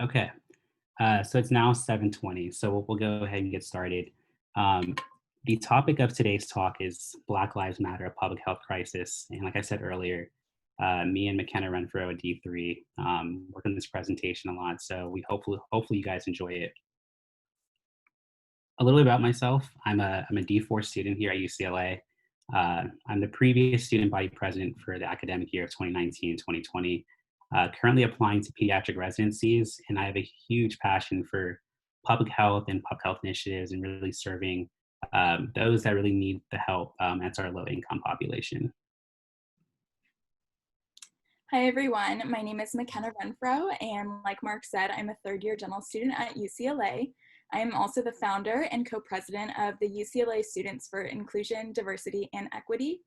Okay, so it's now 7:20, so we'll go ahead and get started. Um, the topic of today's talk is Black Lives Matter, a public health crisis. And like I said earlier, me and McKenna Renfro at D3 work on this presentation a lot, so we hopefully you guys enjoy it. A little bit about myself: I'm a D4 student here at UCLA. I'm the previous student body president for the academic year of 2019-2020. Currently applying to pediatric residencies, and I have a huge passion for public health and public health initiatives, and really serving those that really need the help. That's our low income population. Hi everyone, my name is McKenna Renfro, and like Mark said, I'm a third-year dental student at UCLA. I am also the founder and co-president of the UCLA Students for Inclusion, Diversity, and Equity.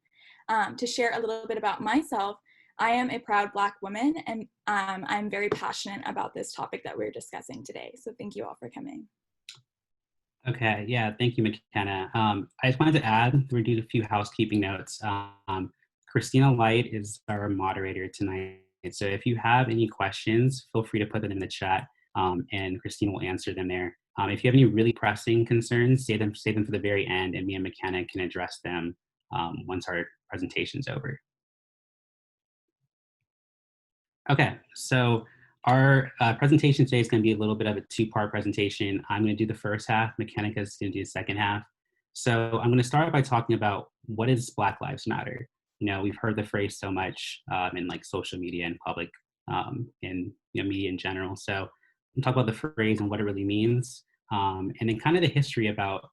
To share a little bit about myself, I am a proud Black woman, and I'm very passionate about this topic that we're discussing today. So thank you all for coming. Okay, yeah, thank you, McKenna. I just wanted to add, we did a few housekeeping notes. Christina Light is our moderator tonight. So if you have any questions, feel free to put them in the chat, and Christina will answer them there. If you have any really pressing concerns, save them for the very end, and me and McKenna can address them once our presentation's over. Okay, so our presentation today is going to be a little bit of a two-part presentation. I'm going to do the first half, McKenna is going to do the second half. So I'm going to start by talking about what is Black Lives Matter. You know, we've heard the phrase so much in like social media and public and media in general. So I'm going to talk about the phrase and what it really means, and then kind of the history about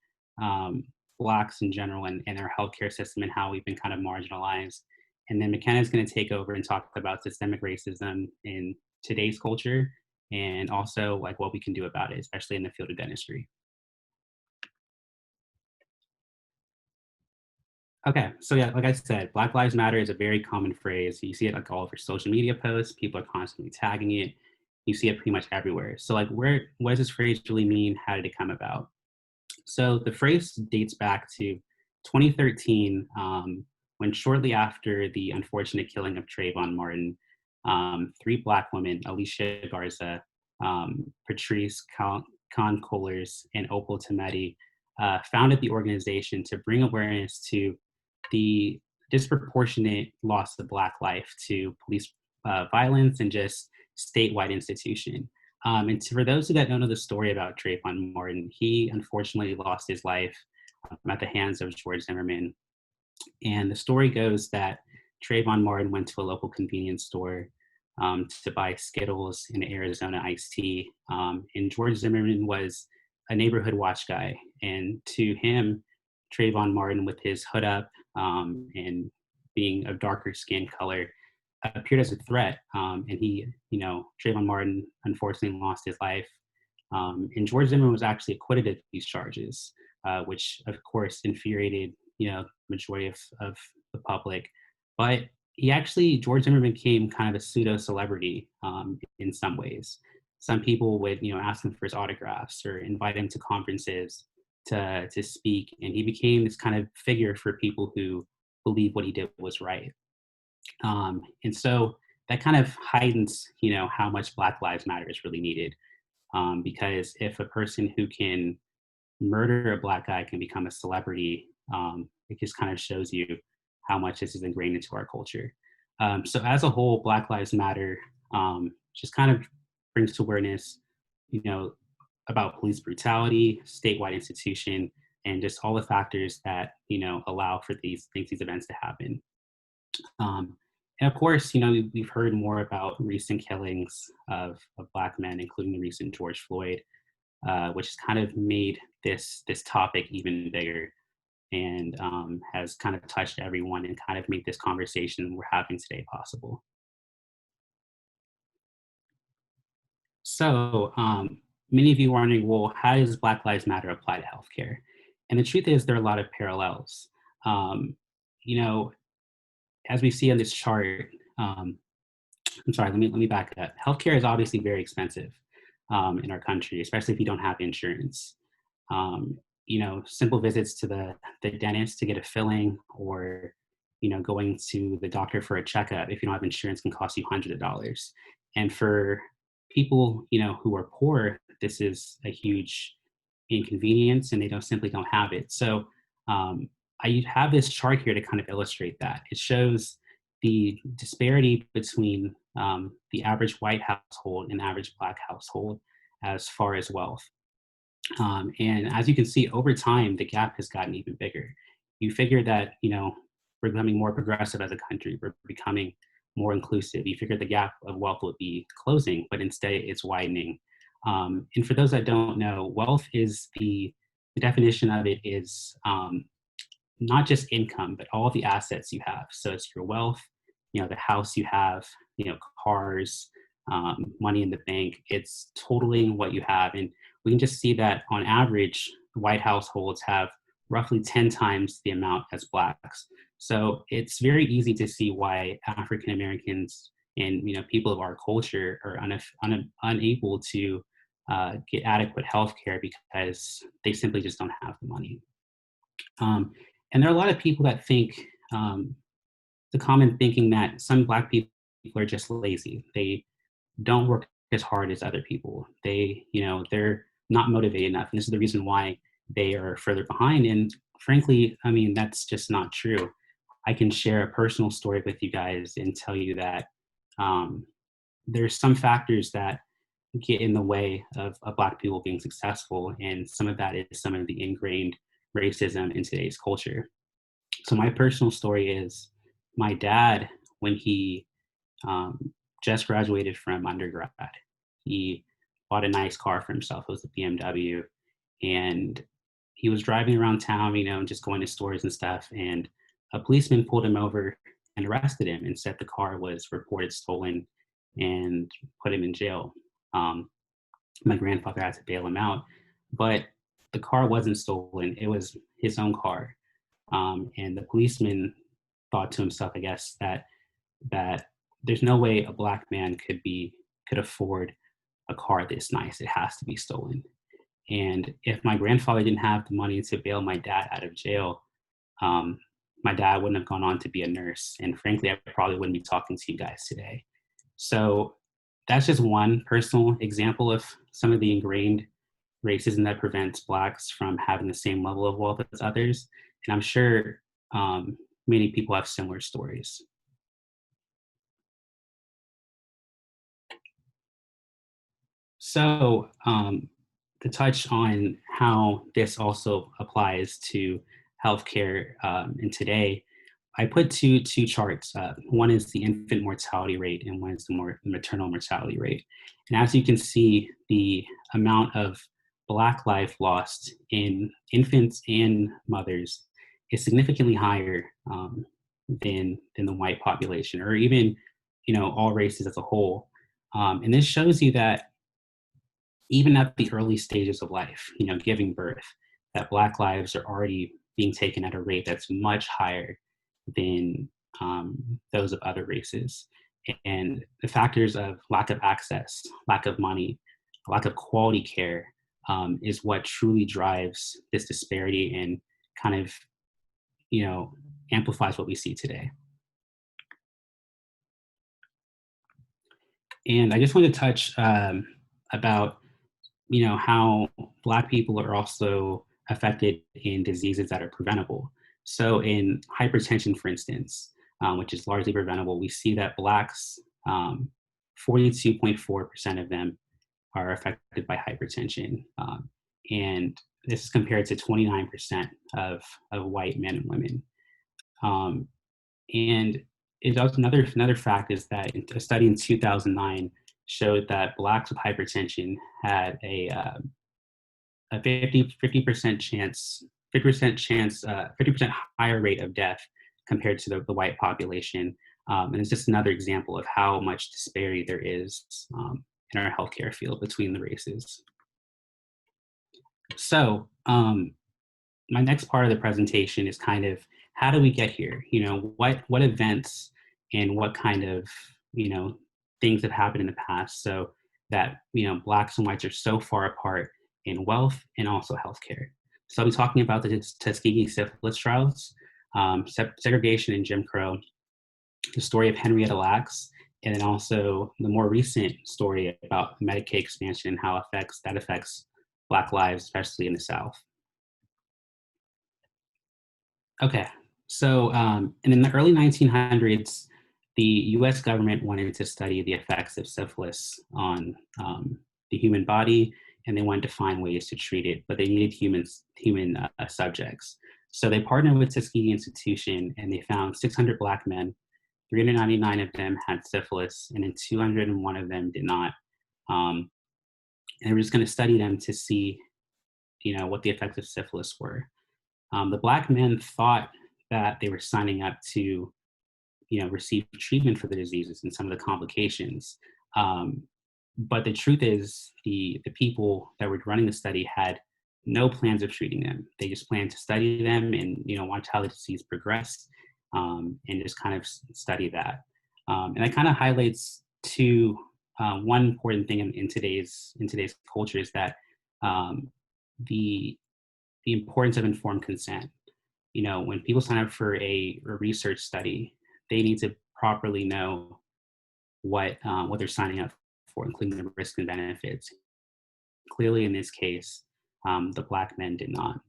Blacks in general and our healthcare system and how we've been kind of marginalized. And then McKenna is going to take over and talk about systemic racism in today's culture, and also like what we can do about it, especially in the field of dentistry. Okay, so yeah, like I said, Black Lives Matter is a very common phrase. You see it like all over social media posts. People are constantly tagging it. You see it pretty much everywhere. So like, what does this phrase really mean? How did it come about? So the phrase dates back to 2013, when shortly after the unfortunate killing of Trayvon Martin, three Black women, Alicia Garza, Patrice Collers, and Opal Tometi, founded the organization to bring awareness to the disproportionate loss of Black life to police violence and just statewide institution. For those who don't know the story about Trayvon Martin, he unfortunately lost his life at the hands of George Zimmerman. And the story goes that Trayvon Martin went to a local convenience store to buy Skittles and Arizona iced tea. And George Zimmerman was a neighborhood watch guy. And to him, Trayvon Martin, with his hood up and being of darker skin color, appeared as a threat. And Trayvon Martin unfortunately lost his life. And George Zimmerman was actually acquitted of these charges, which of course infuriated, majority of the public. But George Zimmerman became kind of a pseudo celebrity in some ways. Some people would, ask him for his autographs or invite him to conferences to speak. And he became this kind of figure for people who believe what he did was right. And so that kind of heightens, how much Black Lives Matter is really needed. Because if a person who can murder a Black guy can become a celebrity, it just kind of shows you how much this is ingrained into our culture. So as a whole, Black Lives Matter just kind of brings to awareness, about police brutality, statewide institution, and just all the factors that, allow for these events to happen. And of course, we've heard more about recent killings of Black men, including the recent George Floyd, which has kind of made this topic even bigger, and has kind of touched everyone and kind of made this conversation we're having today possible. So many of you are wondering, well, how does Black Lives Matter apply to healthcare? And the truth is there are a lot of parallels. You know, as we see on this chart, I'm sorry, let me back up. Healthcare is obviously very expensive in our country, especially if you don't have insurance. Simple visits to the dentist to get a filling, or going to the doctor for a checkup if you don't have insurance, can cost you hundreds of dollars. And for people, who are poor, this is a huge inconvenience, and they don't have it. So I have this chart here to kind of illustrate that. It shows the disparity between the average white household and average black household as far as wealth. And as you can see, over time, the gap has gotten even bigger. You figure that, we're becoming more progressive as a country, we're becoming more inclusive. You figure the gap of wealth would be closing, but instead it's widening. And for those that don't know, wealth is the definition of it is not just income, but all the assets you have. So it's your wealth, the house you have, cars, money in the bank. It's totaling what you have. And we can just see that on average, white households have roughly 10 times the amount as blacks. So it's very easy to see why African Americans and people of our culture are unable to get adequate health care because they simply just don't have the money. And there are a lot of people that think the common thinking that some black people are just lazy. They don't work as hard as other people. They're not motivated enough. And this is the reason why they are further behind. And frankly, I mean, that's just not true. I can share a personal story with you guys and tell you that there's some factors that get in the way of black people being successful. And some of that is some of the ingrained racism in today's culture. So my personal story is my dad, when he just graduated from undergrad, he bought a nice car for himself. It was a BMW. And he was driving around town, just going to stores and stuff. And a policeman pulled him over and arrested him and said the car was reported stolen and put him in jail. My grandfather had to bail him out, but the car wasn't stolen. It was his own car. And the policeman thought to himself, I guess, that there's no way a black man could afford a car this nice. It has to be stolen. And if my grandfather didn't have the money to bail my dad out of jail, my dad wouldn't have gone on to be a nurse. And frankly, I probably wouldn't be talking to you guys today. So that's just one personal example of some of the ingrained racism that prevents blacks from having the same level of wealth as others. And I'm sure many people have similar stories. So to touch on how this also applies to healthcare in today, I put two charts. One is the infant mortality rate and one is the maternal mortality rate. And as you can see, the amount of Black life lost in infants and mothers is significantly higher than the white population, or even all races as a whole. And this shows you that even at the early stages of life, giving birth, that Black lives are already being taken at a rate that's much higher than those of other races. And the factors of lack of access, lack of money, lack of quality care is what truly drives this disparity and kind of, amplifies what we see today. And I just want to touch about, how Black people are also affected in diseases that are preventable. So in hypertension, for instance, which is largely preventable, we see that Blacks, 42.4% of them are affected by hypertension. And this is compared to 29% of white men and women. And it does another fact is that a study in 2009 showed that Blacks with hypertension had a 50% chance, 50% higher rate of death compared to the white population. And it's just another example of how much disparity there is in our healthcare field between the races. So my next part of the presentation is kind of how do we get here? What events and what kind of things have happened in the past so that Blacks and whites are so far apart in wealth and also healthcare. So I'll be talking about the Tuskegee syphilis trials, segregation and Jim Crow, the story of Henrietta Lacks, And then also the more recent story about Medicaid expansion and how that affects Black lives, especially in the South. Okay, so and in the early 1900s, the U.S. government wanted to study the effects of syphilis on the human body, and they wanted to find ways to treat it, but they needed human subjects. So they partnered with Tuskegee Institution, and they found 600 Black men. 399 of them had syphilis, and then 201 of them did not. Um, and we're just going to study them to see, what the effects of syphilis were. The Black men thought that they were signing up to, receive treatment for the diseases and some of the complications. Um, but the truth is, the people that were running the study had no plans of treating them. They just planned to study them and watch how the disease progressed, and just kind of study that. And that kind of highlights one important thing in today's culture is that um, the importance of informed consent. When people sign up for a research study, they need to properly know what they're signing up for, including the risks and benefits. Clearly, in this case, the Black men did not.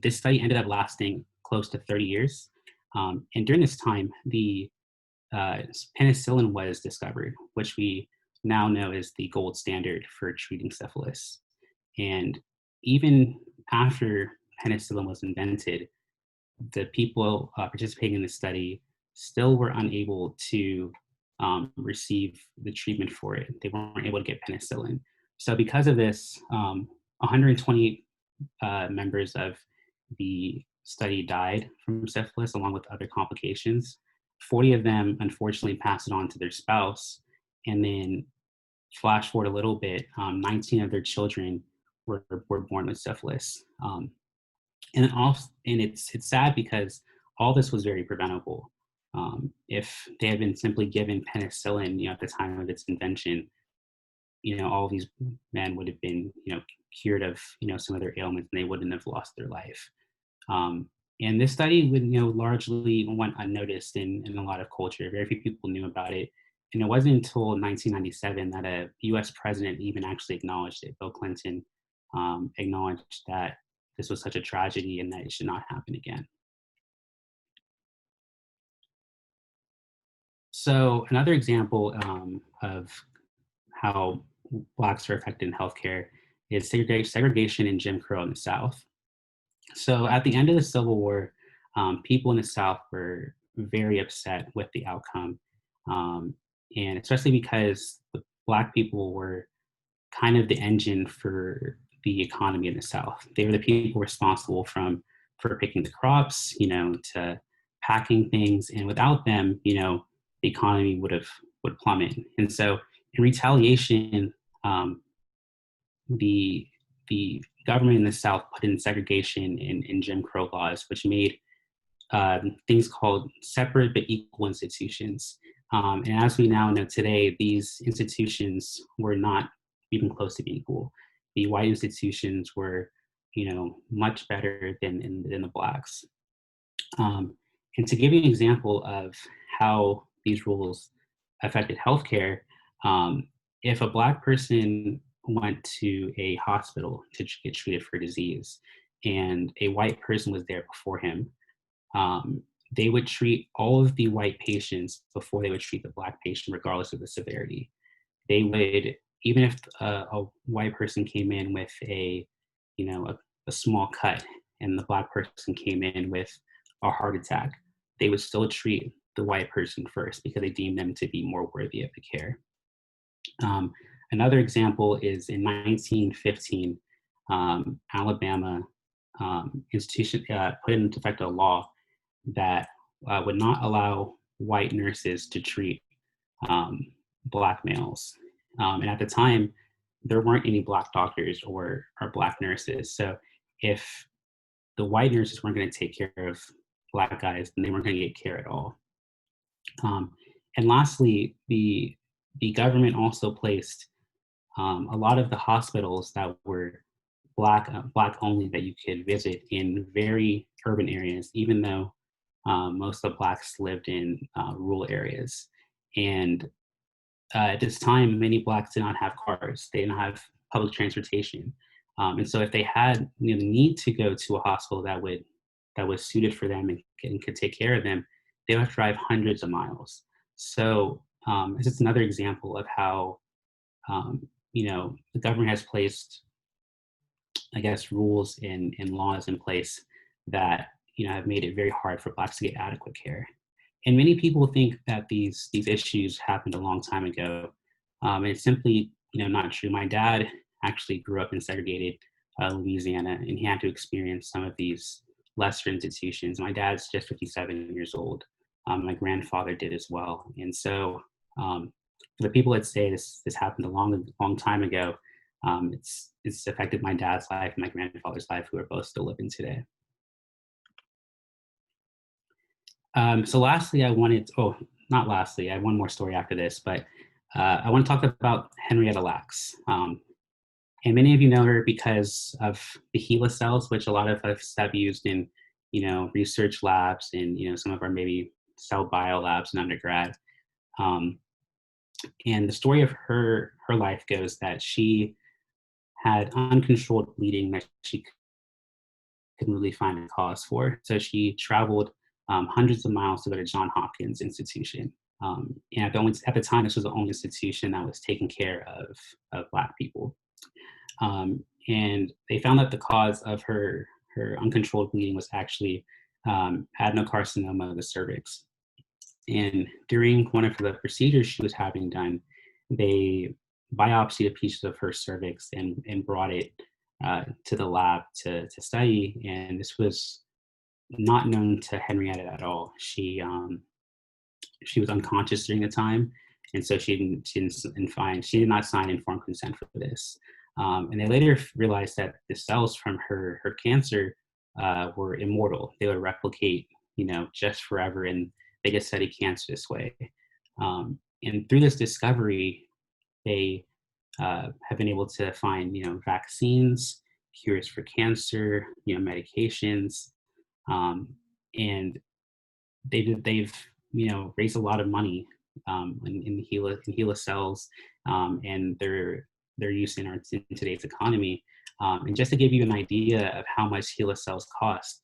This study ended up lasting close to 30 years. And during this time, the penicillin was discovered, which we now know is the gold standard for treating syphilis. And even after penicillin was invented, the people participating in the study still were unable to receive the treatment for it. They weren't able to get penicillin. So because of this, 120 members of the study died from syphilis along with other complications. 40 of them unfortunately passed it on to their spouse. And then flash forward a little bit, 19 of their children were born with syphilis. And it's sad because all this was very preventable. If they had been simply given penicillin, at the time of its invention, all these men would have been, cured of, some of their ailments, and they wouldn't have lost their life. And this study would, largely went unnoticed in a lot of culture. Very few people knew about it. And it wasn't until 1997 that a US president even actually acknowledged it. Bill Clinton acknowledged that this was such a tragedy and that it should not happen again. So another example of how Blacks are affected in healthcare is segregation and Jim Crow in the South. So at the end of the Civil War, people in the South were very upset with the outcome, and especially because the Black people were kind of the engine for the economy in the South. They were the people responsible for picking the crops, to packing things, and without them, the economy would plummet. And so, in retaliation, the government in the South put in segregation in Jim Crow laws, which made things called separate but equal institutions. And as we now know today, these institutions were not even close to being equal. The white institutions were, much better than the Blacks. And to give you an example of how these rules affected healthcare, if a Black person went to a hospital to get treated for a disease and a white person was there before him, they would treat all of the white patients before they would treat the Black patient, regardless of the severity. They would, even if a white person came in with a small cut and the Black person came in with a heart attack, they would still treat the white person first because they deemed them to be more worthy of the care. Another example is in 1915, Alabama institution put into effect a law that would not allow white nurses to treat Black males. And at the time, there weren't any Black doctors or Black nurses. So if the white nurses weren't going to take care of Black guys, then they weren't going to get care at all. And lastly, the government also placed a lot of the hospitals that were Black only that you could visit in very urban areas, even though most of the Blacks lived in rural areas. And at this time, many Blacks did not have cars. They didn't have public transportation. And so if they had the need to go to a hospital that was suited for them and could take care of them, they would have to drive hundreds of miles. So it's just another example of how the government has placed, I guess, rules and laws in place that have made it very hard for Blacks to get adequate care. And many people think that these issues happened a long time ago, and it's simply not true. My dad actually grew up in segregated Louisiana, and he had to experience some of these lesser institutions. My dad's just 57 years old. My grandfather did as well, and so for the people that say this happened a long time ago, it's affected my dad's life and my grandfather's life, who are both still living today. So lastly, not lastly, I have one more story after this, but I want to talk about Henrietta Lacks. And many of you know her because of the HeLa cells, which a lot of us have used in, research labs and, some of our maybe cell bio labs in undergrad. And the story of her life goes that she had uncontrolled bleeding that she couldn't really find a cause for. So she traveled hundreds of miles to go to Johns Hopkins Institution. And at the time, this was the only institution that was taking care of Black people. And they found that the cause of her uncontrolled bleeding was actually adenocarcinoma of the cervix. And during one of the procedures she was having done, they biopsied a piece of her cervix and brought it to the lab to study. And this was not known to Henrietta at all. She was unconscious during the time, and so she did not sign informed consent for this. And they later realized that the cells from her cancer were immortal. They would replicate, just forever, and they could study cancer this way. And through this discovery, they have been able to find, vaccines, cures for cancer, medications, and they've raised a lot of money in HeLa cells and their use in today's economy. And just to give you an idea of how much HeLa cells cost,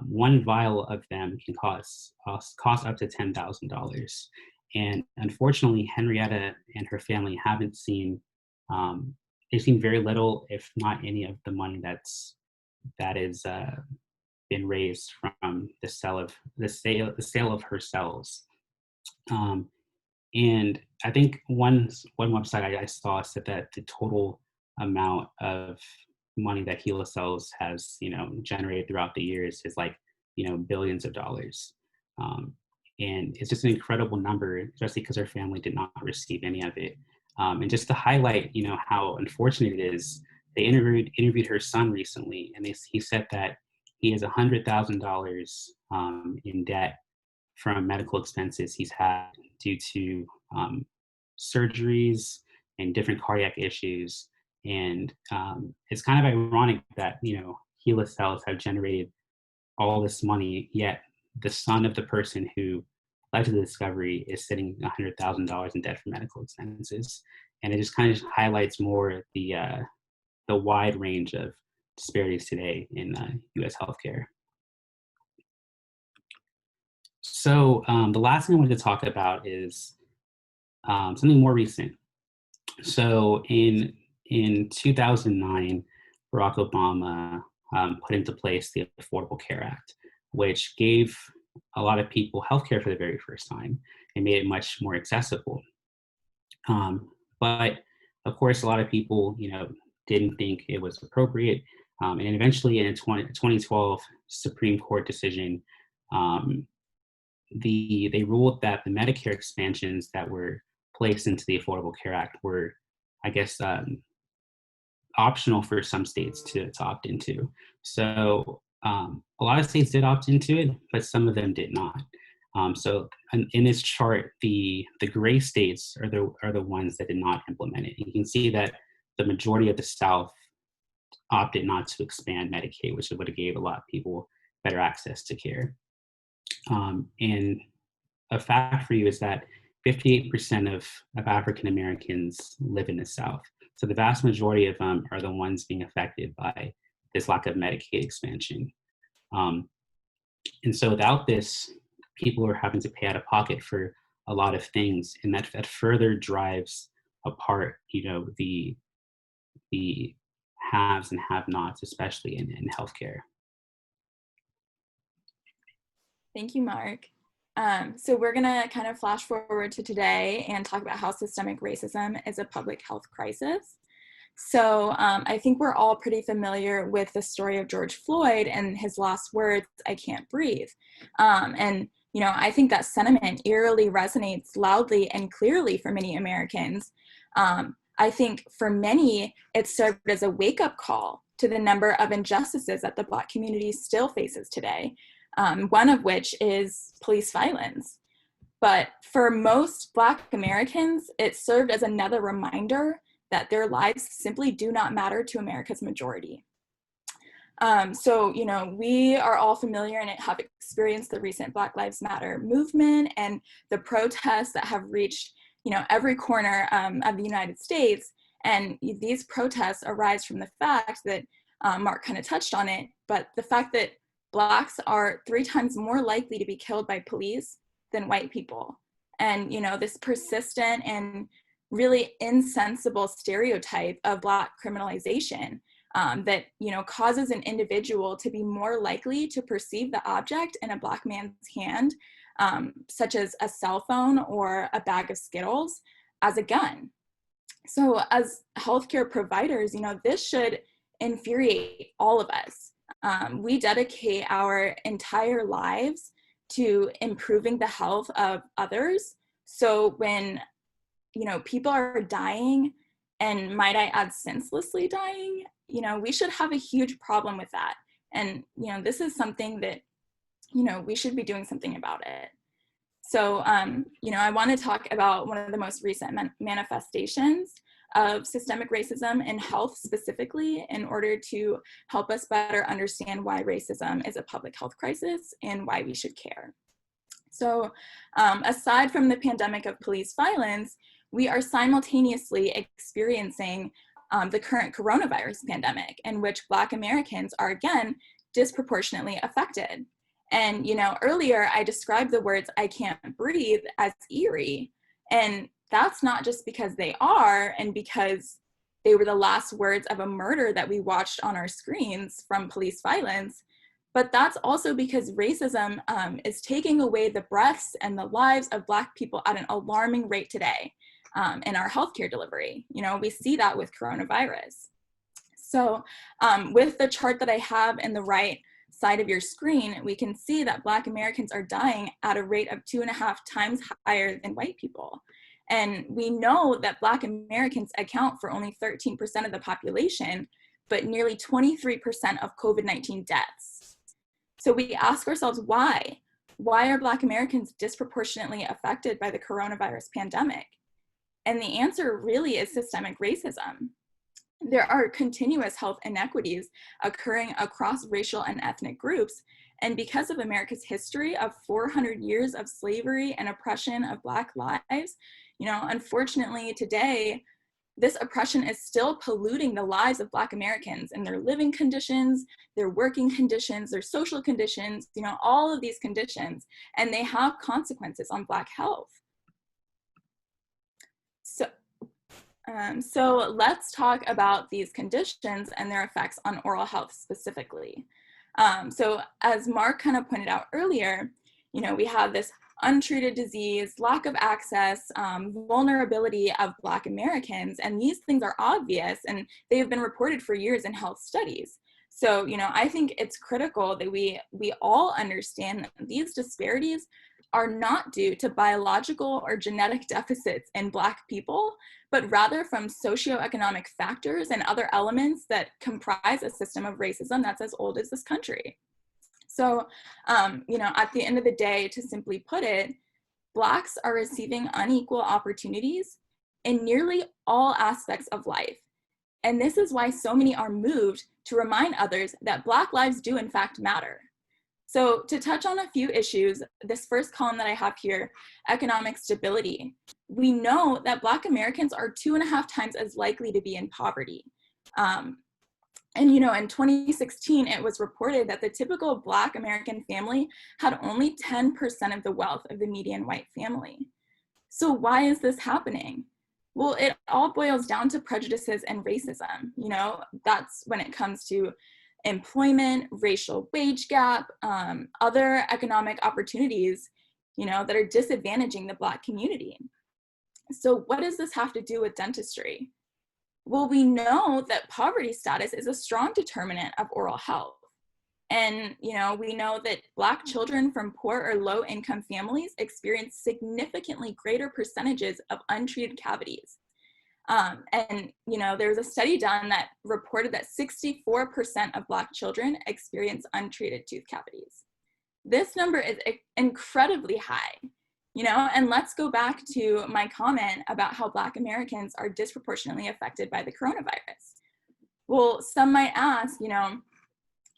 one vial of them can cost up to $10,000. And unfortunately, Henrietta and her family haven't seen they've seen very little, if not any, of the money that is been raised from the sale of her cells. And I think one website I saw said that the total amount of money that HeLa cells has generated throughout the years is like billions of dollars. And it's just an incredible number, especially because her family did not receive any of it. And just to highlight, how unfortunate it is, they interviewed her son recently, and he said that he has $100,000 in debt from medical expenses he's had due to surgeries and different cardiac issues. And it's kind of ironic that HeLa cells have generated all this money, yet the son of the person who led to the discovery is sitting $100,000 in debt for medical expenses. And it just kind of highlights more the wide range of disparities today in U.S. healthcare. So the last thing I wanted to talk about is something more recent. So in 2009, Barack Obama put into place the Affordable Care Act, which gave a lot of people healthcare for the very first time and made it much more accessible. But of course, a lot of people, didn't think it was appropriate. And eventually in a 2012 Supreme Court decision, they ruled that the Medicare expansions that were placed into the Affordable Care Act were, I guess, optional for some states to opt into. So a lot of states did opt into it, but some of them did not. So in this chart, the gray states are the ones that did not implement it. You can see that the majority of the South opted not to expand Medicaid, which would have gave a lot of people better access to care. And a fact for you is that 58% of African Americans live in the South. So the vast majority of them are the ones being affected by this lack of Medicaid expansion. And so without this, people are having to pay out of pocket for a lot of things, and that further drives apart, the haves and have-nots, especially in healthcare. Thank you, Mark. So we're gonna kind of flash forward to today and talk about how systemic racism is a public health crisis. So I think we're all pretty familiar with the story of George Floyd and his last words, "I can't breathe." And I think that sentiment eerily resonates loudly and clearly for many Americans. I think for many, it served as a wake-up call to the number of injustices that the Black community still faces today, one of which is police violence. But for most Black Americans, it served as another reminder that their lives simply do not matter to America's majority. So, we are all familiar and have experienced the recent Black Lives Matter movement and the protests that have reached, every corner of the United States. And these protests arise from the fact that Mark kind of touched on it, but the fact that Blacks are 3 times more likely to be killed by police than white people. And, this persistent and really insensible stereotype of Black criminalization that, causes an individual to be more likely to perceive the object in a Black man's hand, such as a cell phone or a bag of Skittles, as a gun. So as healthcare providers, this should infuriate all of us. We dedicate our entire lives to improving the health of others. So when people are dying, and might I add, senselessly dying, we should have a huge problem with that. And, this is something that, we should be doing something about it. So, I want to talk about one of the most recent manifestations of systemic racism in health specifically, in order to help us better understand why racism is a public health crisis and why we should care. So, aside from the pandemic of police violence, we are simultaneously experiencing the current coronavirus pandemic, in which Black Americans are again disproportionately affected. And earlier I described the words "I can't breathe" as eerie, and that's not just because they are, and because they were the last words of a murder that we watched on our screens from police violence, but that's also because racism is taking away the breaths and the lives of Black people at an alarming rate today. In our healthcare delivery. We see that with coronavirus. So with the chart that I have in the right side of your screen, we can see that Black Americans are dying at a rate of 2.5 times higher than white people. And we know that Black Americans account for only 13% of the population, but nearly 23% of COVID-19 deaths. So we ask ourselves, why? Why are Black Americans disproportionately affected by the coronavirus pandemic? And the answer really is systemic racism. There are continuous health inequities occurring across racial and ethnic groups. And because of America's history of 400 years of slavery and oppression of Black lives, unfortunately today, this oppression is still polluting the lives of Black Americans and their living conditions, their working conditions, their social conditions, all of these conditions, and they have consequences on Black health. So let's talk about these conditions and their effects on oral health specifically. So as Mark kind of pointed out earlier, we have this untreated disease, lack of access, vulnerability of Black Americans, and these things are obvious and they have been reported for years in health studies. So, I think it's critical that we all understand that these disparities are not due to biological or genetic deficits in Black people, but rather from socioeconomic factors and other elements that comprise a system of racism that's as old as this country. So, at the end of the day, to simply put it, Blacks are receiving unequal opportunities in nearly all aspects of life. And this is why so many are moved to remind others that Black lives do in fact matter. So to touch on a few issues, this first column that I have here, economic stability. We know that Black Americans are 2.5 times as likely to be in poverty. And in 2016, it was reported that the typical Black American family had only 10% of the wealth of the median white family. So why is this happening? Well, it all boils down to prejudices and racism. That's when it comes to employment, racial wage gap, other economic opportunities, that are disadvantaging the Black community. So what does this have to do with dentistry? Well, we know that poverty status is a strong determinant of oral health. And, we know that Black children from poor or low income families experience significantly greater percentages of untreated cavities. And, there was a study done that reported that 64% of Black children experience untreated tooth cavities. This number is incredibly high, and let's go back to my comment about how Black Americans are disproportionately affected by the coronavirus. Well, some might ask,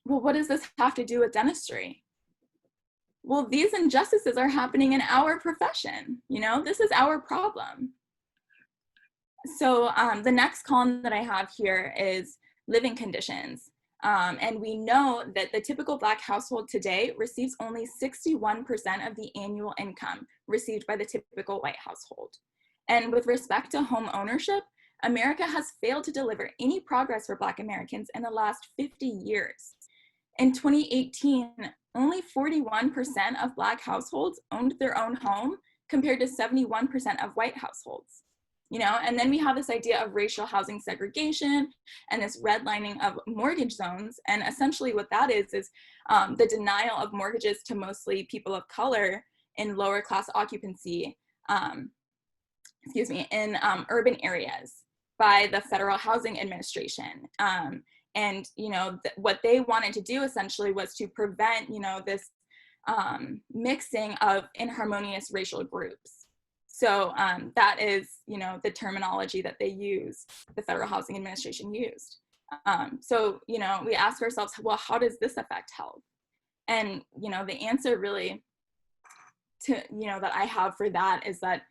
well, what does this have to do with dentistry? Well, these injustices are happening in our profession. This is our problem. So the next column that I have here is living conditions. And we know that the typical Black household today receives only 61% of the annual income received by the typical white household. And with respect to home ownership, America has failed to deliver any progress for Black Americans in the last 50 years. In 2018, only 41% of Black households owned their own home compared to 71% of white households. And then we have this idea of racial housing segregation and this redlining of mortgage zones. And essentially what that is the denial of mortgages to mostly people of color in lower class occupancy, in urban areas by the Federal Housing Administration. And, what they wanted to do essentially was to prevent, this mixing of inharmonious racial groups. So that is, the terminology that they use, the Federal Housing Administration used. So, we ask ourselves, well, how does this affect health? And, the answer really that I have for that is that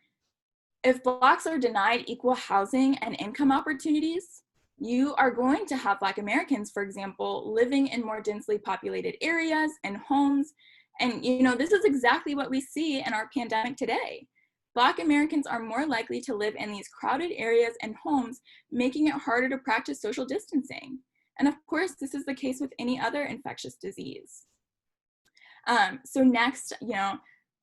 if Blacks are denied equal housing and income opportunities, you are going to have Black Americans, for example, living in more densely populated areas and homes. And, this is exactly what we see in our pandemic today. Black Americans are more likely to live in these crowded areas and homes, making it harder to practice social distancing. And of course, this is the case with any other infectious disease. So next,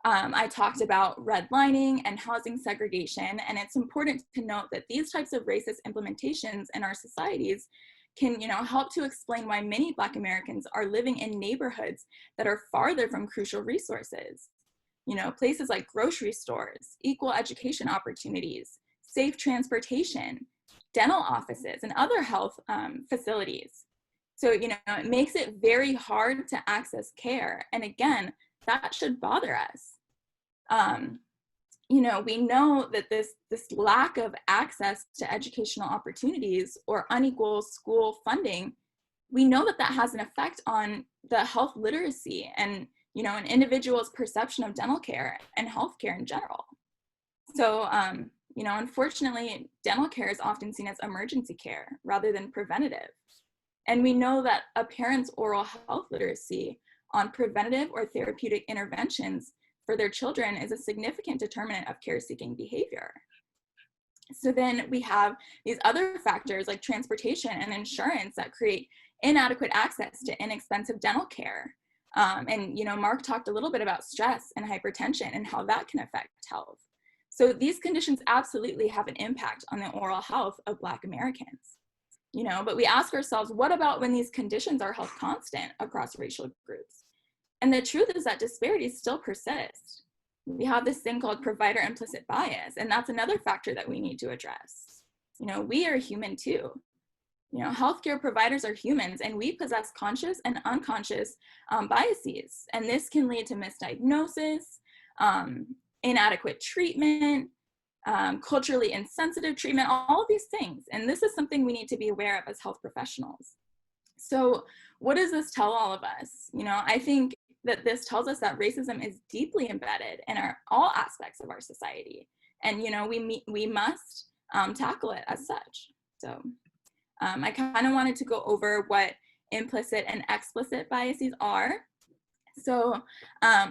I talked about redlining and housing segregation, and it's important to note that these types of racist implementations in our societies can, help to explain why many Black Americans are living in neighborhoods that are farther from crucial resources. Places like grocery stores, equal education opportunities, safe transportation, dental offices, and other health facilities. So, it makes it very hard to access care. And again, that should bother us. We know that this lack of access to educational opportunities or unequal school funding, we know that has an effect on the health literacy and an individual's perception of dental care and healthcare in general. So, unfortunately, dental care is often seen as emergency care rather than preventative. And we know that a parent's oral health literacy on preventative or therapeutic interventions for their children is a significant determinant of care-seeking behavior. So then we have these other factors like transportation and insurance that create inadequate access to inexpensive dental care. And, Mark talked a little bit about stress and hypertension and how that can affect health. So these conditions absolutely have an impact on the oral health of Black Americans, but we ask ourselves, what about when these conditions are held constant across racial groups? And the truth is that disparities still persist. We have this thing called provider implicit bias, and that's another factor that we need to address. We are human too. Healthcare providers are humans, and we possess conscious and unconscious biases. And this can lead to misdiagnosis, inadequate treatment, culturally insensitive treatment, all of these things. And this is something we need to be aware of as health professionals. So what does this tell all of us? I think that this tells us that racism is deeply embedded in all aspects of our society. And, you know, we must tackle it as such. So I kind of wanted to go over what implicit and explicit biases are. So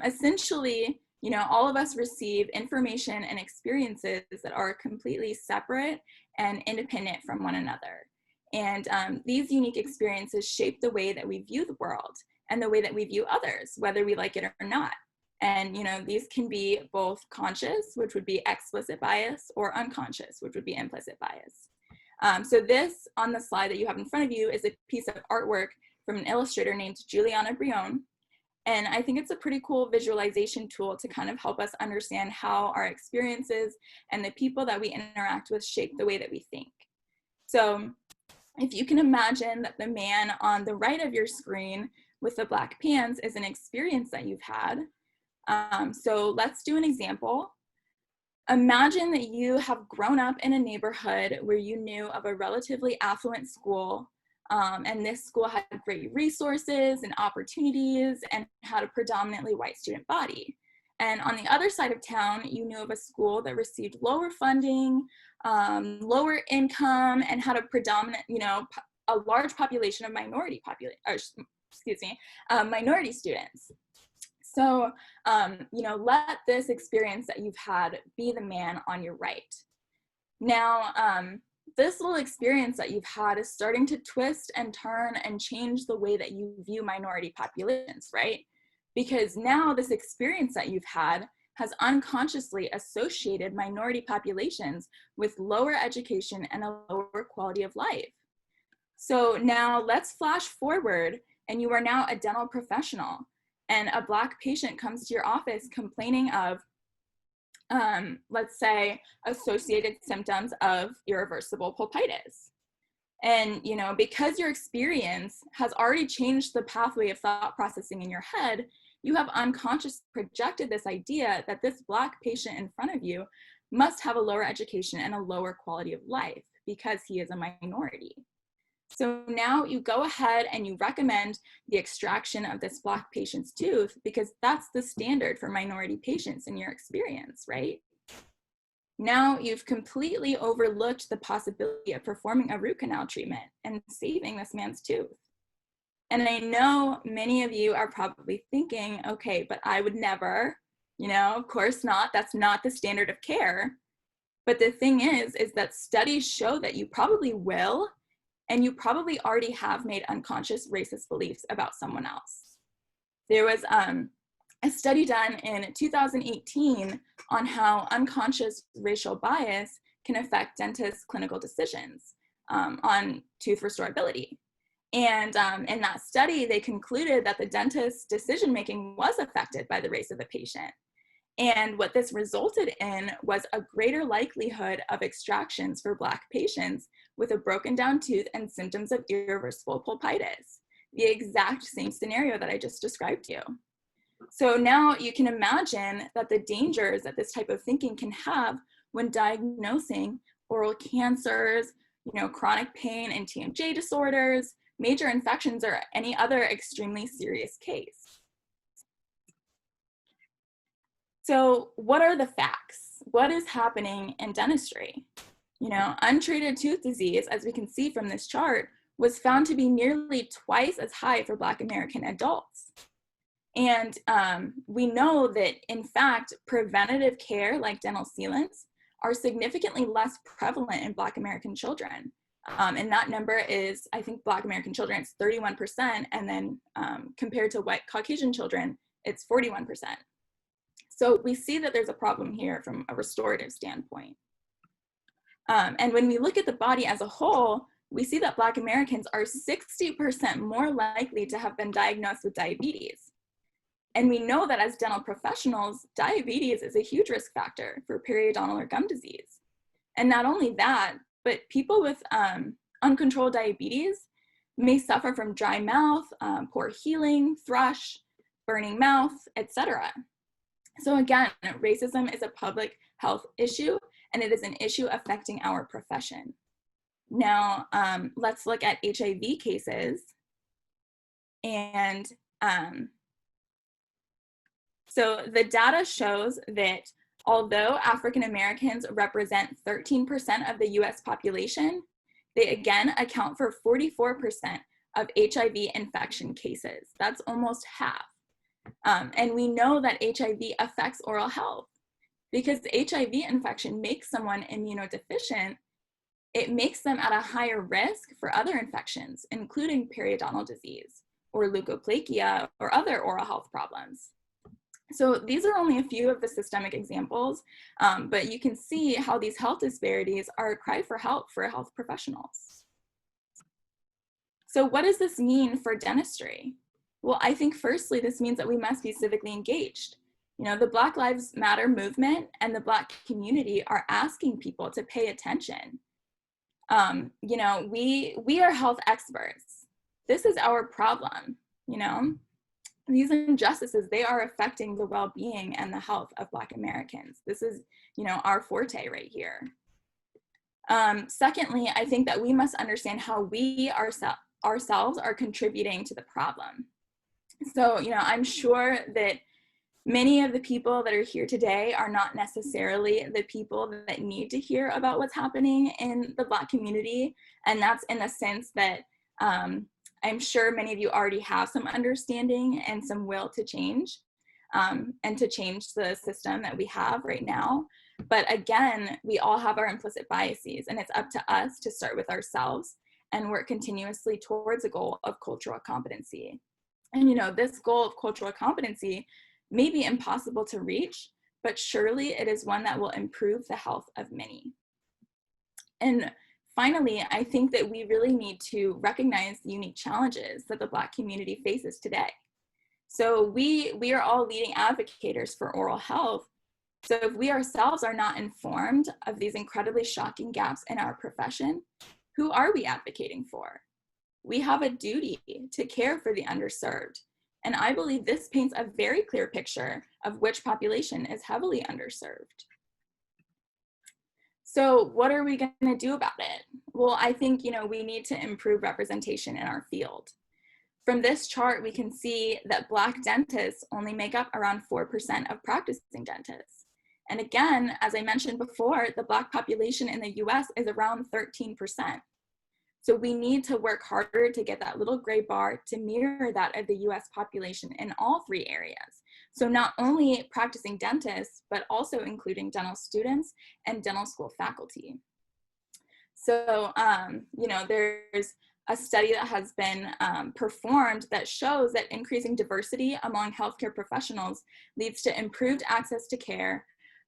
essentially, you know, all of us receive information and experiences that are completely separate and independent from one another. And these unique experiences shape the way that we view the world and the way that we view others, whether we like it or not. And, you know, these can be both conscious, which would be explicit bias, or unconscious, which would be implicit bias. So this on the slide that you have in front of you is a piece of artwork from an illustrator named Juliana Brion. And I think it's a pretty cool visualization tool to kind of help us understand how our experiences and the people that we interact with shape the way that we think. So if you can imagine that the man on the right of your screen with the black pants is an experience that you've had. So let's do an example. Imagine that you have grown up in a neighborhood where you knew of a relatively affluent school, and this school had great resources and opportunities and had a predominantly white student body. And on the other side of town, you knew of a school that received lower funding, lower income, and had a predominant, you know, a large population of minority students. So, you know, let this experience that you've had be the man on your right. Now, this little experience that you've had is starting to twist and turn and change the way that you view minority populations, right? Because now this experience that you've had has unconsciously associated minority populations with lower education and a lower quality of life. So now let's flash forward, and you are now a dental professional, and a black patient comes to your office complaining of, let's say, associated symptoms of irreversible pulpitis. And, you know, because your experience has already changed the pathway of thought processing in your head, you have unconsciously projected this idea that this black patient in front of you must have a lower education and a lower quality of life because he is a minority. So now you go ahead and you recommend the extraction of this black patient's tooth because that's the standard for minority patients in your experience, right? Now you've completely overlooked the possibility of performing a root canal treatment and saving this man's tooth. And I know many of you are probably thinking, okay, but I would never, you know, of course not, that's not the standard of care. But the thing is that studies show that you probably will, and you probably already have made unconscious racist beliefs about someone else. There was a study done in 2018 on how unconscious racial bias can affect dentists' clinical decisions on tooth restorability. And in that study, they concluded that the dentist's decision-making was affected by the race of the patient. And what this resulted in was a greater likelihood of extractions for Black patients with a broken down tooth and symptoms of irreversible pulpitis, the exact same scenario that I just described to you. So now you can imagine that the dangers that this type of thinking can have when diagnosing oral cancers, chronic pain and TMJ disorders, major infections, or any other extremely serious case. So what are the facts? What is happening in dentistry? Untreated tooth disease, as we can see from this chart, was found to be nearly twice as high for Black American adults. And we know that, in fact, preventative care like dental sealants are significantly less prevalent in Black American children. And that number is, I think, Black American children, it's 31%, and then compared to white Caucasian children, it's 41%. So we see that there's a problem here from a restorative standpoint. And when we look at the body as a whole, we see that Black Americans are 60% more likely to have been diagnosed with diabetes. And we know that as dental professionals, diabetes is a huge risk factor for periodontal or gum disease. And not only that, but people with uncontrolled diabetes may suffer from dry mouth, poor healing, thrush, burning mouth, etc. So again, racism is a public health issue, and it is an issue affecting our profession. Now, let's look at HIV cases. And So the data shows that although African Americans represent 13% of the US population, they again account for 44% of HIV infection cases. That's almost half. And we know that HIV affects oral health because HIV infection makes someone immunodeficient. It makes them at a higher risk for other infections, including periodontal disease or leukoplakia or other oral health problems. So these are only a few of the systemic examples, but you can see how these health disparities are a cry for help for health professionals. So what does this mean for dentistry? Well, I think firstly, this means that we must be civically engaged. You know, the Black Lives Matter movement and the Black community are asking people to pay attention. You know, we are health experts. This is our problem, you know? These injustices, they are affecting the well-being and the health of Black Americans. This is, you know, our forte right here. Secondly, I think that we must understand how we ourselves are contributing to the problem. So, you know, I'm sure that many of the people that are here today are not necessarily the people that need to hear about what's happening in the Black community. And that's in the sense that I'm sure many of you already have some understanding and some will to change and to change the system that we have right now. But again, we all have our implicit biases, and it's up to us to start with ourselves and work continuously towards a goal of cultural competency. And you know, this goal of cultural competency may be impossible to reach, but surely it is one that will improve the health of many. And finally, I think that we really need to recognize the unique challenges that the Black community faces today. So we are all leading advocates for oral health. So if we ourselves are not informed of these incredibly shocking gaps in our profession, who are we advocating for? We have a duty to care for the underserved. And I believe this paints a very clear picture of which population is heavily underserved. So what are we going to do about it? Well, I think, you know, we need to improve representation in our field. From this chart, we can see that Black dentists only make up around 4% of practicing dentists. And again, as I mentioned before, the Black population in the US is around 13%. So we need to work harder to get that little gray bar to mirror that of the US population in all three areas. So not only practicing dentists, but also including dental students and dental school faculty. So, you know, there's a study that has been performed that shows that increasing diversity among healthcare professionals leads to improved access to care,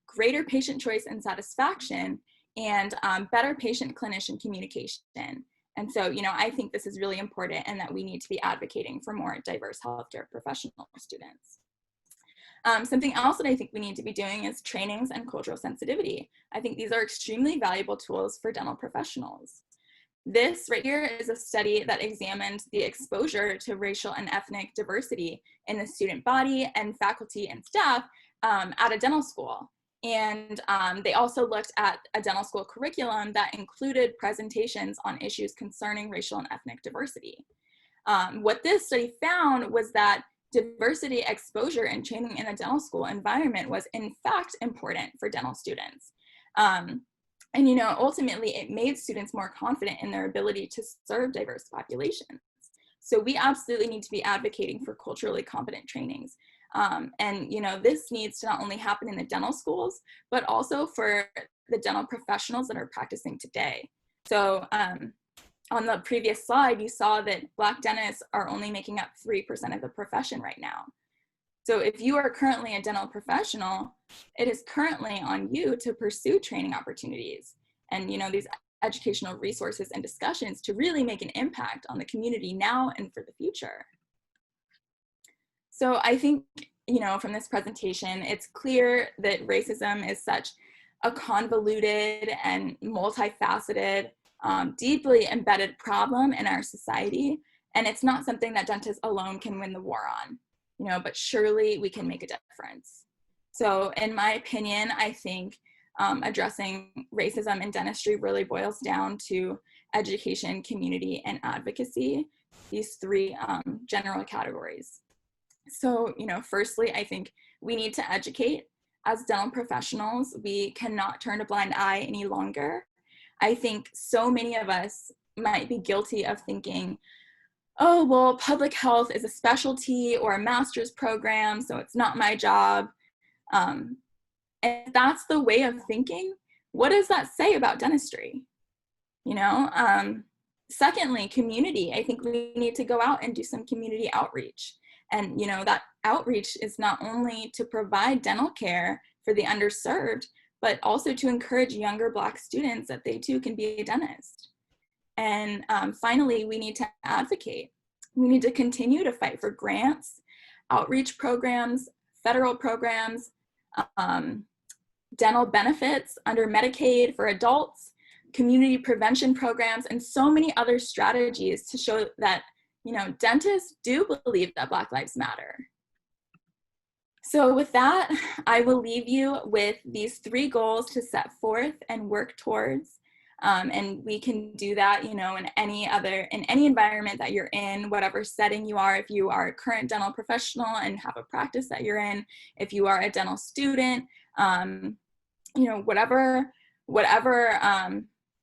greater patient choice and satisfaction, and better patient-clinician communication. And so, you know, I think this is really important and that we need to be advocating for more diverse healthcare professional students. Something else that I think we need to be doing is trainings and cultural sensitivity. I think these are extremely valuable tools for dental professionals. This right here is a study that examined the exposure to racial and ethnic diversity in the student body and faculty and staff at a dental school. And they also looked at a dental school curriculum that included presentations on issues concerning racial and ethnic diversity. What this study found was that diversity exposure and training in a dental school environment was in fact important for dental students. And you know, ultimately it made students more confident in their ability to serve diverse populations. So we absolutely need to be advocating for culturally competent trainings. And you know, this needs to not only happen in the dental schools, but also for the dental professionals that are practicing today. So on the previous slide, you saw that Black dentists are only making up 3% of the profession right now. So if you are currently a dental professional, it is currently on you to pursue training opportunities and, you know, these educational resources and discussions to really make an impact on the community now and for the future. So I think, you know, from this presentation, it's clear that racism is such a convoluted and multifaceted, deeply embedded problem in our society. And it's not something that dentists alone can win the war on, you know, but surely we can make a difference. So in my opinion, I think addressing racism in dentistry really boils down to education, community, and advocacy, these three general categories. So, firstly, I think we need to educate. As dental professionals, we cannot turn a blind eye any longer. I think so many of us might be guilty of thinking, oh, well, public health is a specialty or a master's program, so it's not my job. And if that's the way of thinking, what does that say about dentistry? Secondly, community. I think we need to go out and do some community outreach. And, that outreach is not only to provide dental care for the underserved, but also to encourage younger Black students that they too can be a dentist. And finally, we need to advocate. We need to continue to fight for grants, outreach programs, federal programs, dental benefits under Medicaid for adults, community prevention programs, and so many other strategies to show that, dentists do believe that Black lives matter. So with that, I will leave you with these 3 goals to set forth and work towards. And we can do that, in any environment that you're in, whatever setting you are. If you are a current dental professional and have a practice that you're in, if you are a dental student, whatever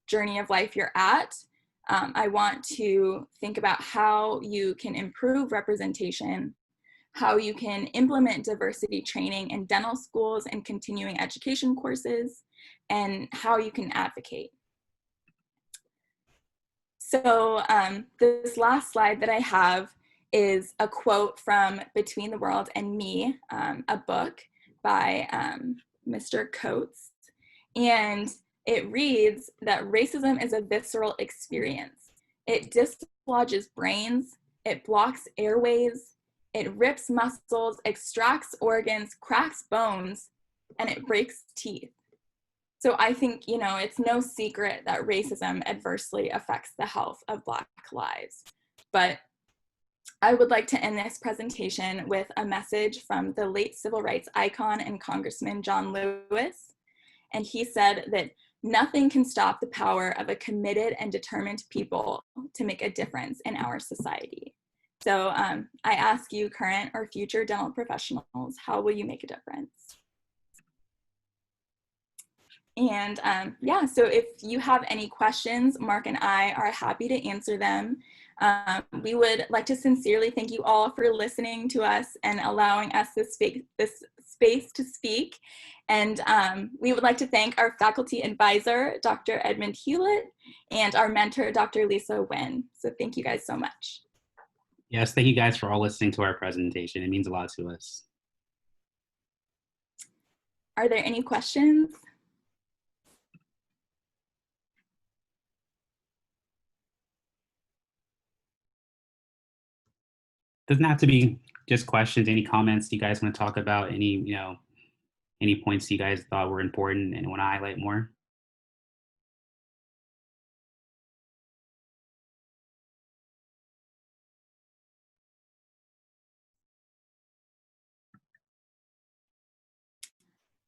journey of life you're at, I want to think about how you can improve representation, how you can implement diversity training in dental schools and continuing education courses, and how you can advocate. So this last slide that I have is a quote from Between the World and Me, a book by Mr. Coates. And it reads that racism is a visceral experience. It dislodges brains, it blocks airways, it rips muscles, extracts organs, cracks bones, and it breaks teeth. So I think, it's no secret that racism adversely affects the health of Black lives. But I would like to end this presentation with a message from the late civil rights icon and Congressman John Lewis. And he said that nothing can stop the power of a committed and determined people to make a difference in our society. So I ask you, current or future dental professionals, how will you make a difference? And so if you have any questions, Mark and I are happy to answer them. We would like to sincerely thank you all for listening to us and allowing us this space to speak. And we would like to thank our faculty advisor, Dr. Edmund Hewlett, and our mentor, Dr. Lisa Wynn. So thank you guys so much. Yes, thank you guys for all listening to our presentation. It means a lot to us. Are there any questions? Doesn't have to be just questions. Any comments you guys want to talk about? Any points you guys thought were important and want to highlight more?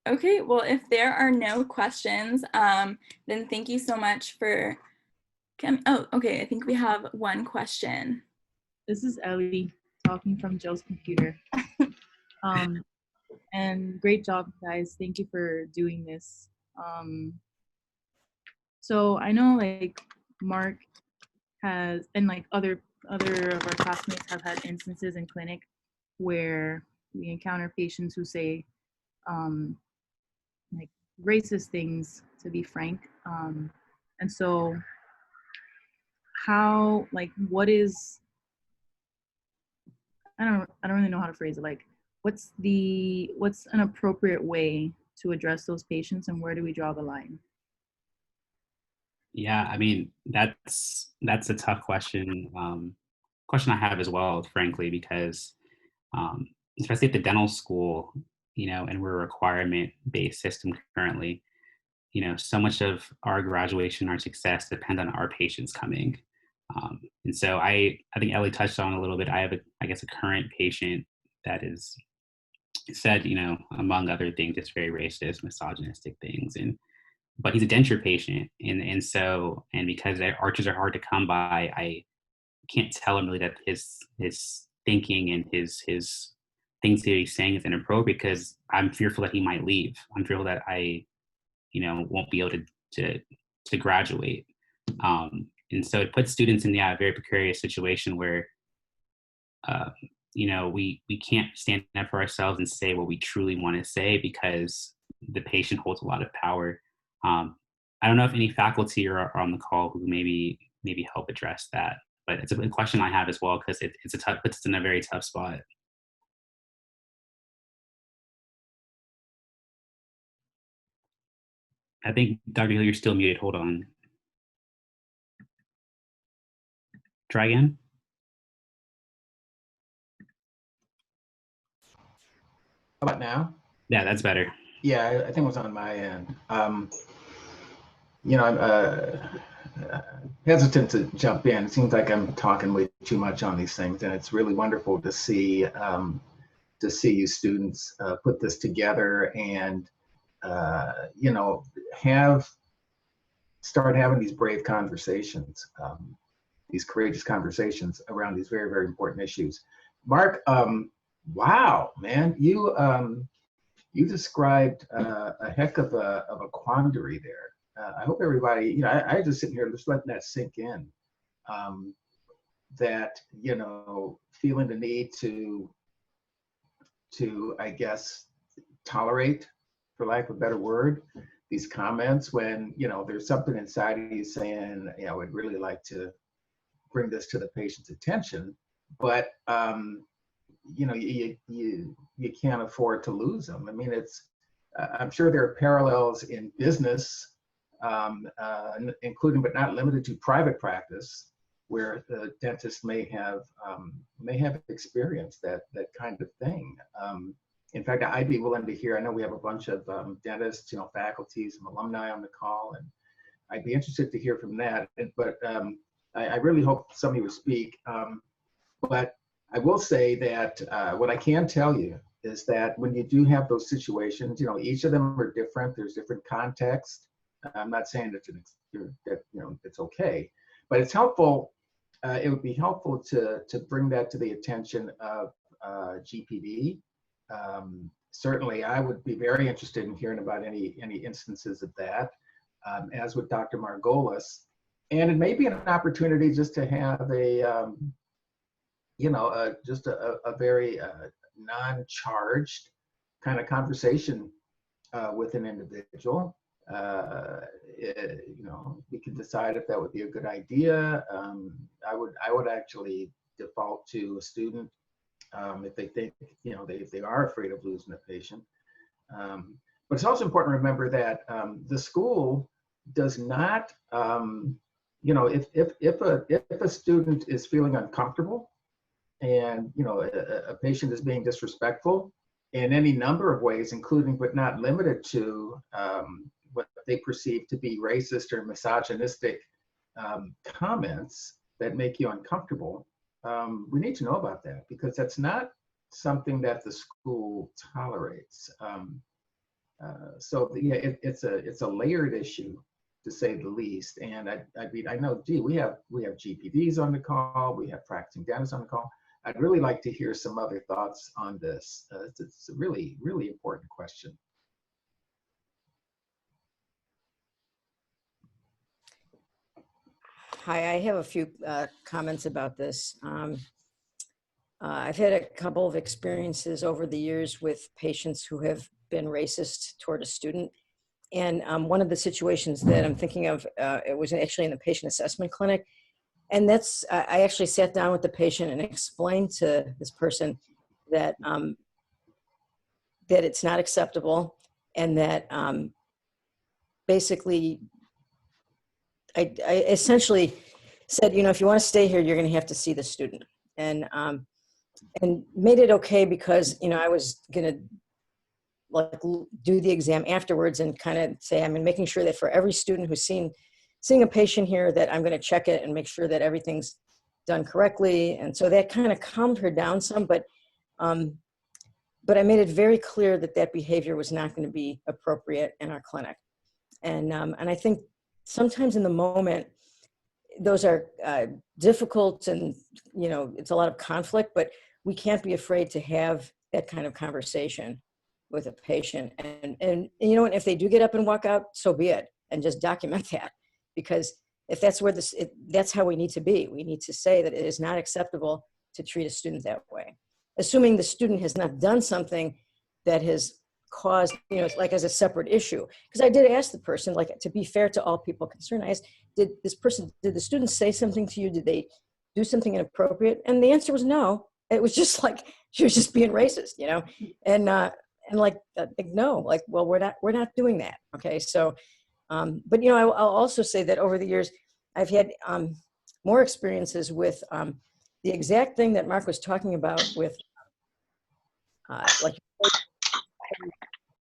Okay, well, if there are no questions, then thank you so much for coming. Oh, okay, I think we have one question. This is Ellie talking from Joe's computer. And great job, guys. Thank you for doing this. So I know like Mark has, and like other of our classmates have had instances in clinic where we encounter patients who say like racist things, to be frank. And so how, like, what is, I don't really know how to phrase it. Like, what's an appropriate way to address those patients, and where do we draw the line? Yeah, I mean, that's a tough question. Question I have as well, frankly, because especially at the dental school, and we're a requirement-based system currently, so much of our graduation, our success depends on our patients coming. And so I think Ellie touched on a little bit. I have I guess a current patient that is said, among other things, just very racist, misogynistic things. But he's a denture patient. And so because their arches are hard to come by, I can't tell him really that his thinking and his things that he's saying is inappropriate because I'm fearful that he might leave. I'm fearful that I, won't be able to graduate. And so it puts students in a very precarious situation where, uh, we can't stand up for ourselves and say what we truly want to say because the patient holds a lot of power. I don't know if any faculty are on the call who maybe help address that, but it's a question I have as well because puts us in a very tough spot. I think, Dr. Hill, you're still muted. Hold on. Try again. How about now? Yeah, that's better. Yeah, I think it was on my end. I'm hesitant to jump in. It seems like I'm talking way too much on these things, and it's really wonderful to see you students put this together and start having these brave conversations, these courageous conversations around these very, very important issues. Mark, wow, man, you described a heck of a quandary there. I hope everybody, I just sitting here just letting that sink in. That, feeling the need to, I guess, tolerate, for lack of a better word, these comments when, there's something inside of you saying, I would really like to bring this to the patient's attention, but you can't afford to lose them. I mean, I'm sure there are parallels in business, including but not limited to private practice, where the dentist may have experienced that kind of thing. In fact, I'd be willing to hear. I know we have a bunch of dentists, faculty, some alumni on the call, and I'd be interested to hear from that. But I really hope somebody would speak. But I will say that what I can tell you is that when you do have those situations, each of them are different. There's different context. I'm not saying that it's okay, but it's helpful. It would be helpful to bring that to the attention of GPD. Certainly, I would be very interested in hearing about any instances of that, as with Dr. Margolis. And it may be an opportunity just to have just a very non-charged kind of conversation with an individual. We can decide if that would be a good idea. I would actually default to a student if they think, if they are afraid of losing a patient. But it's also important to remember that the school does not, if a student is feeling uncomfortable and, a patient is being disrespectful in any number of ways, including but not limited to what they perceive to be racist or misogynistic comments that make you uncomfortable, we need to know about that because that's not something that the school tolerates. So yeah, it's a layered issue, to say the least. And I know, we have GPDs on the call, we have practicing dentists on the call. I'd really like to hear some other thoughts on this. It's a really, really important question. Hi, I have a few comments about this. I've had a couple of experiences over the years with patients who have been racist toward a student. And one of the situations that I'm thinking of, it was actually in the patient assessment clinic. And I actually sat down with the patient and explained to this person that that it's not acceptable, and that basically I essentially said, if you want to stay here, you're going to have to see the student, and made it okay because I was going to do the exam afterwards and kind of say, I'm making sure that for every student who's seeing a patient here, that I'm going to check it and make sure that everything's done correctly. And so that kind of calmed her down some, but I made it very clear that behavior was not going to be appropriate in our clinic. And I think sometimes in the moment, those are difficult, and it's a lot of conflict, but we can't be afraid to have that kind of conversation with a patient. And you know, and if they do get up and walk out, so be it, and just document that, because if that's where that's how we need to be. We need to say that it is not acceptable to treat a student that way, assuming the student has not done something that has caused, you know, like as a separate issue. Because I did ask the person, like, to be fair to all people concerned, I asked, did the student say something to you? Did they do something inappropriate? And the answer was no. It was just like, she was just being racist, you know? And like, no, like, well, we're not doing that. Okay. So, but, you know, I'll also say that over the years, I've had more experiences with the exact thing that Mark was talking about with like